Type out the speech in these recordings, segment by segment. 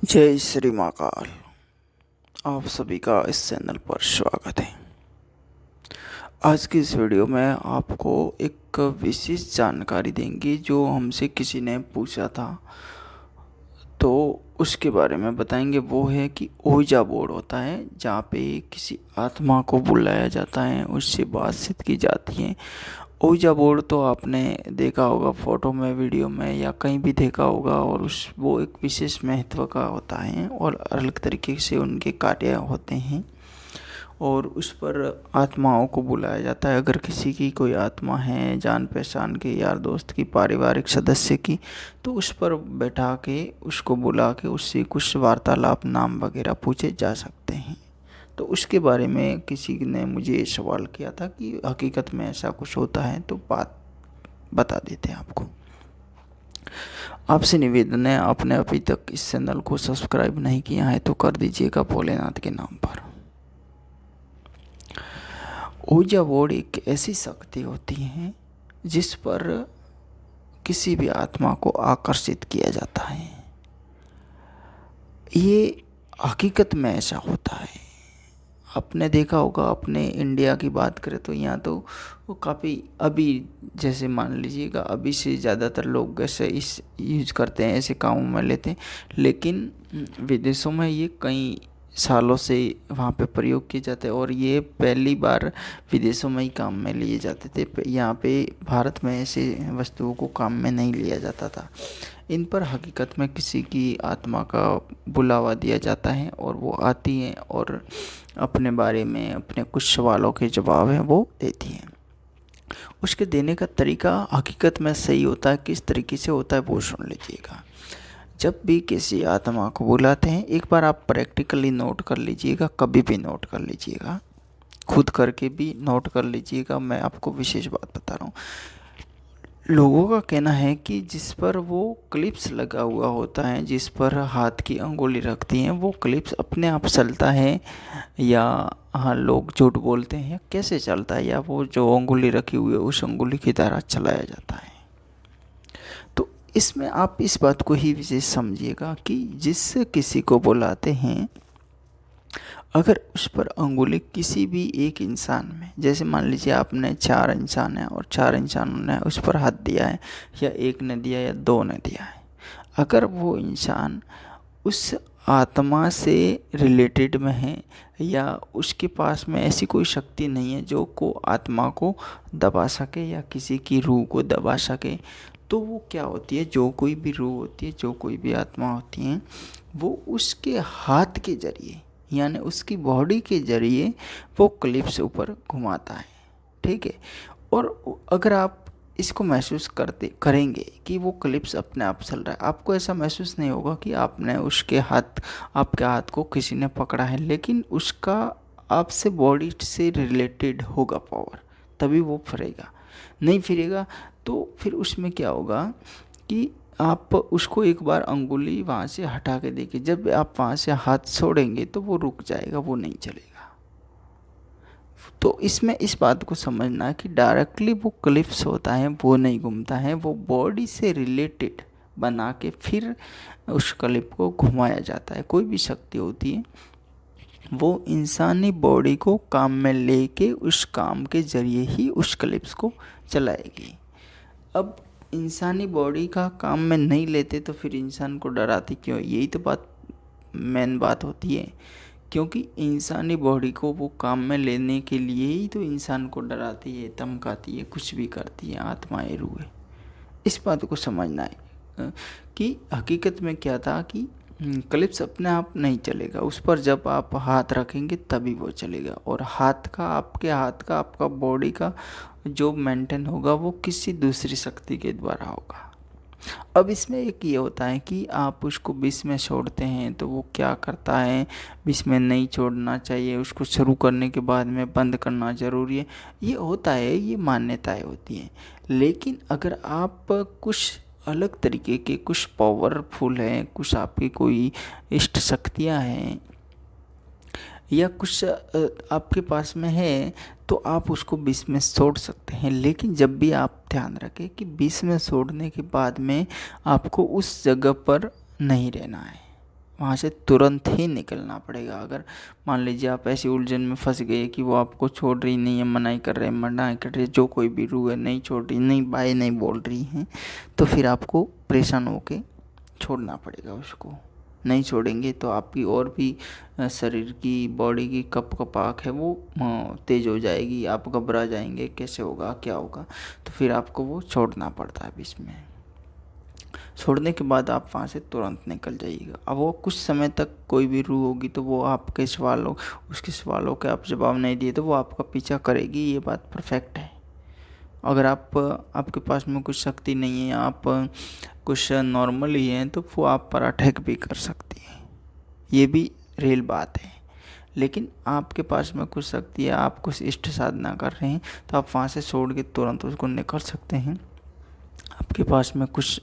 जय श्री महाकाल। आप सभी का इस चैनल पर स्वागत है। आज की इस वीडियो में आपको एक विशेष जानकारी देंगे जो हमसे किसी ने पूछा था, तो उसके बारे में बताएंगे। वो है कि ओजा बोर्ड होता है जहाँ पे किसी आत्मा को बुलाया जाता है, उससे बातचीत की जाती है। ओजा बोर्ड तो आपने देखा होगा फोटो में, वीडियो में, या कहीं भी देखा होगा। और वो एक विशेष महत्व का होता है और अलग तरीके से उनके कार्य होते हैं और उस पर आत्माओं को बुलाया जाता है। अगर किसी की कोई आत्मा है, जान पहचान के, यार दोस्त की, पारिवारिक सदस्य की, तो उस पर बैठा के, उसको बुला के, उससे कुछ वार्तालाप, नाम वगैरह पूछे जा सकते हैं। तो उसके बारे में किसी ने मुझे सवाल किया था कि हकीकत में ऐसा कुछ होता है, तो बात बता देते हैं आपको। आपसे निवेदन है, आपने अभी तक इस चैनल को सब्सक्राइब नहीं किया है तो कर दीजिएगा भोलेनाथ के नाम पर। ओजा बोर्ड एक ऐसी शक्ति होती है जिस पर किसी भी आत्मा को आकर्षित किया जाता है। ये हकीकत में ऐसा होता है। आपने देखा होगा, अपने इंडिया की बात करें तो यहाँ तो वो काफ़ी, अभी जैसे मान लीजिएगा, अभी से ज़्यादातर लोग ऐसे इस यूज करते हैं, ऐसे कामों में लेते हैं। लेकिन विदेशों में ये कई सालों से वहाँ पे प्रयोग किए जाते हैं और ये पहली बार विदेशों में ही काम में लिए जाते थे। यहाँ पे भारत में ऐसे वस्तुओं को काम में नहीं लिया जाता था। इन पर हकीकत में किसी की आत्मा का बुलावा दिया जाता है और वो आती है और अपने बारे में, अपने कुछ सवालों के जवाब हैं वो देती हैं। उसके देने का तरीका हकीकत में सही होता है। किस तरीके से होता है वो सुन लीजिएगा। जब भी किसी आत्मा को बुलाते हैं, एक बार आप प्रैक्टिकली नोट कर लीजिएगा, कभी भी नोट कर लीजिएगा, खुद करके भी नोट कर लीजिएगा। मैं आपको विशेष बात बता रहा हूँ। लोगों का कहना है कि जिस पर वो क्लिप्स लगा हुआ होता है, जिस पर हाथ की अंगुली रखती हैं, वो क्लिप्स अपने आप चलता है, या हाँ लोग झूठ बोलते हैं, कैसे चलता है, या वो जो अंगुली रखी हुई है उस अंगुली की तरह चलाया जाता है। तो इसमें आप इस बात को ही विशेष समझिएगा कि जिससे किसी को बुलाते हैं, अगर उस पर अंगुली किसी भी एक इंसान में, जैसे मान लीजिए आपने 4 इंसान हैं और 4 इंसानों ने उस पर हाथ दिया है, या एक ने दिया या 2 ने दिया है, अगर वो इंसान उस आत्मा से रिलेटेड में है या उसके पास में ऐसी कोई शक्ति नहीं है जो को आत्मा को दबा सके या किसी की रूह को दबा सके, तो वो क्या होती है, जो कोई भी रूह होती है, जो कोई भी आत्मा होती है, वो उसके हाथ के जरिए, यानी उसकी बॉडी के जरिए वो क्लिप्स ऊपर घुमाता है। ठीक है। और अगर आप इसको महसूस करते करेंगे कि वो क्लिप्स अपने आप चल रहा है, आपको ऐसा महसूस नहीं होगा कि आपने आपके हाथ को किसी ने पकड़ा है, लेकिन उसका आपसे बॉडी से रिलेटेड होगा पावर, तभी वो फिरेगा। नहीं फिरेगा तो फिर उसमें क्या होगा कि आप उसको एक बार अंगुली वहाँ से हटा के देखिए, जब आप वहाँ से हाथ छोड़ेंगे तो वो रुक जाएगा, वो नहीं चलेगा। तो इसमें इस बात को समझना है कि डायरेक्टली वो क्लिप्स होता है, वो नहीं घूमता है, वो बॉडी से रिलेटेड बना के फिर उस क्लिप को घुमाया जाता है। कोई भी शक्ति होती है वो इंसानी बॉडी को काम में लेके उस काम के जरिए ही उस क्लिप्स को चलाएगी। अब इंसानी बॉडी का काम में नहीं लेते तो फिर इंसान को डराती क्यों, यही तो मेन बात होती है। क्योंकि इंसानी बॉडी को वो काम में लेने के लिए ही तो इंसान को डराती है, धमकाती है, कुछ भी करती है आत्माएं, रूहें। इस बात को समझना है कि हकीकत में क्या था कि क्लिप्स अपने आप नहीं चलेगा, उस पर जब आप हाथ रखेंगे तभी वो चलेगा। और आपके हाथ का, आपका बॉडी का जो मेंटेन होगा वो किसी दूसरी शक्ति के द्वारा होगा। अब इसमें एक ये होता है कि आप उसको बीच में छोड़ते हैं तो वो क्या करता है, बीच में नहीं छोड़ना चाहिए, उसको शुरू करने के बाद में बंद करना ज़रूरी है, ये होता है, ये मान्यताएं होती हैं। लेकिन अगर आप कुछ अलग तरीके के, कुछ पावरफुल हैं, कुछ आपकी कोई इष्ट शक्तियाँ हैं या कुछ आपके पास में है, तो आप उसको बीच में छोड़ सकते हैं। लेकिन जब भी आप ध्यान रखें कि बीच में छोड़ने के बाद में आपको उस जगह पर नहीं रहना है, वहाँ से तुरंत ही निकलना पड़ेगा। अगर मान लीजिए आप ऐसी उलझन में फंस गए कि वो आपको छोड़ रही नहीं है, मनाही कर रहे हैं, मना कर रहे, जो कोई भी रूह है नहीं छोड़ रही, नहीं बाय नहीं बोल रही हैं, तो फिर आपको परेशान होके छोड़ना पड़ेगा उसको। नहीं छोड़ेंगे तो आपकी और भी शरीर की बॉडी की कपाक है वो तेज़ हो जाएगी, आप घबरा जाएंगे, कैसे होगा क्या होगा, तो फिर आपको वो छोड़ना पड़ता है बीच में। छोड़ने के बाद आप वहाँ से तुरंत निकल जाइएगा। अब वो कुछ समय तक कोई भी रूह होगी तो वो आपके सवालों उसके सवालों के आप जवाब नहीं दिए तो वो आपका पीछा करेगी, ये बात परफेक्ट है। अगर आपके पास में कुछ शक्ति नहीं है या आप कुछ नॉर्मल ही हैं तो वो आप पर अटैक भी कर सकती है, ये भी रियल बात है। लेकिन आपके पास में कुछ शक्ति है, आप कुछ इष्ट साधना कर रहे हैं तो आप वहाँ से छोड़ के तुरंत उसको निकल सकते हैं। आपके पास में कुछ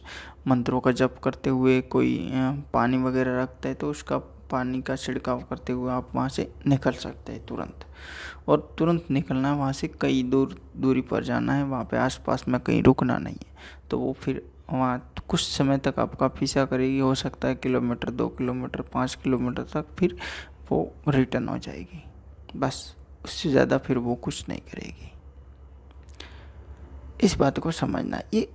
मंत्रों का जप करते हुए कोई पानी वगैरह रखता है तो उसका पानी का छिड़काव करते हुए आप वहाँ से निकल सकते हैं तुरंत। और तुरंत निकलना है वहाँ से, कई दूरी पर जाना है, वहाँ पे आसपास में कहीं रुकना नहीं है। तो वो फिर वहाँ कुछ समय तक आपका पीछा करेगी, हो सकता है किलोमीटर 2 किलोमीटर 5 किलोमीटर तक, फिर वो रिटर्न हो जाएगी, बस उससे ज़्यादा फिर वो कुछ नहीं करेगी। इस बात को समझना। ये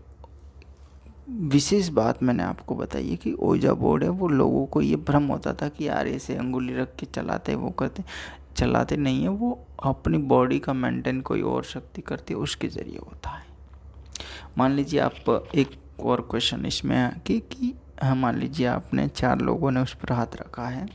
विशेष बात मैंने आपको बताई है कि ओजा बोर्ड है, वो लोगों को ये भ्रम होता था कि यार ऐसे अंगुली रख के चलाते वो करते, चलाते नहीं है, वो अपनी बॉडी का मेंटेन कोई और शक्ति करती है, उसके ज़रिए होता है। मान लीजिए आप एक और क्वेश्चन इसमें है कि मान लीजिए आपने 4 लोगों ने उस पर हाथ रखा है,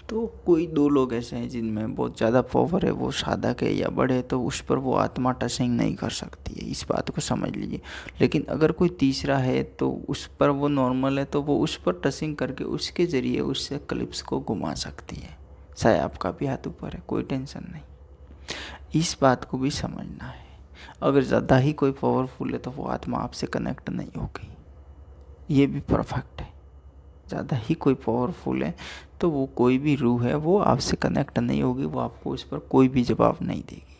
तो कोई 2 लोग ऐसे हैं जिनमें बहुत ज़्यादा पावर है, वो साधक है या बड़े, तो उस पर वो आत्मा टचिंग नहीं कर सकती है, इस बात को समझ लीजिए। लेकिन अगर कोई तीसरा है तो उस पर वो नॉर्मल है, तो वो उस पर टचिंग करके उसके ज़रिए उससे क्लिप्स को घुमा सकती है, चाहे आपका भी हाथ ऊपर है, कोई टेंशन नहीं। इस बात को भी समझना है। अगर ज़्यादा ही कोई पावरफुल है तो वो आत्मा आपसे कनेक्ट नहीं होगी, ये भी परफेक्ट है। ज़्यादा ही कोई पावरफुल है तो वो कोई भी रूह है वो आपसे कनेक्ट नहीं होगी, वो आपको इस पर कोई भी जवाब नहीं देगी।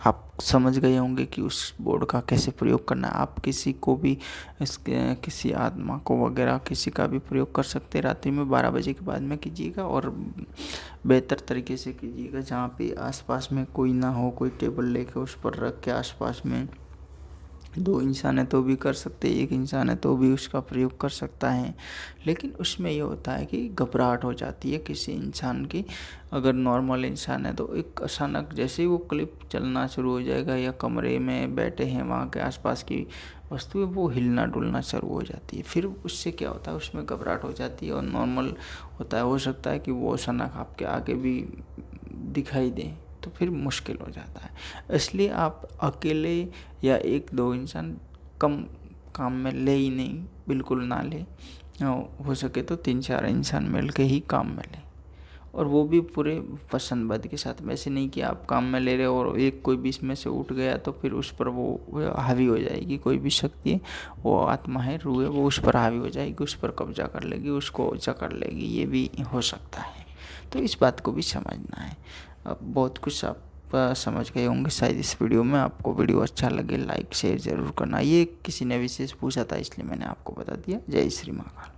आप समझ गए होंगे कि उस बोर्ड का कैसे प्रयोग करना है। आप किसी को भी किसी आत्मा को वगैरह किसी का भी प्रयोग कर सकते हैं। रात्रि में 12 बजे के बाद में कीजिएगा और बेहतर तरीके से कीजिएगा, जहाँ पे आसपास में कोई ना हो, कोई टेबल लेके उस पर रख के आसपास में 2 इंसान है तो भी कर सकते हैं, 1 इंसान है तो भी उसका प्रयोग कर सकता है। लेकिन उसमें ये होता है कि घबराहट हो जाती है किसी इंसान की। अगर नॉर्मल इंसान है तो एक अचानक जैसे ही वो क्लिप चलना शुरू हो जाएगा या कमरे में बैठे हैं वहाँ के आसपास की वस्तुएं वो हिलना डुलना शुरू हो जाती है, फिर उससे क्या होता है उसमें घबराहट हो जाती है और नॉर्मल होता है। हो सकता है कि वो अचानक आपके आगे भी दिखाई दे तो फिर मुश्किल हो जाता है। इसलिए आप अकेले या 1-2 इंसान कम काम में ले ही नहीं, बिल्कुल ना ले। हो सके तो 3-4 इंसान मिल के ही काम में लें, और वो भी पूरे वचनबद्ध के साथ। वैसे नहीं कि आप काम में ले रहे हो और एक कोई बीच में से उठ गया तो फिर उस पर वो हावी हो जाएगी। कोई भी शक्ति है, वो आत्मा है, रूह है, वो उस पर हावी हो जाएगी, उस पर कब्जा कर लेगी, उसको जकड़ लेगी, ये भी हो सकता है। तो इस बात को भी समझना है। अब बहुत कुछ आप समझ गए होंगे शायद इस वीडियो में। आपको वीडियो अच्छा लगे लाइक शेयर ज़रूर करना। ये किसी ने विशेष पूछा था इसलिए मैंने आपको बता दिया। जय श्री महाकाल।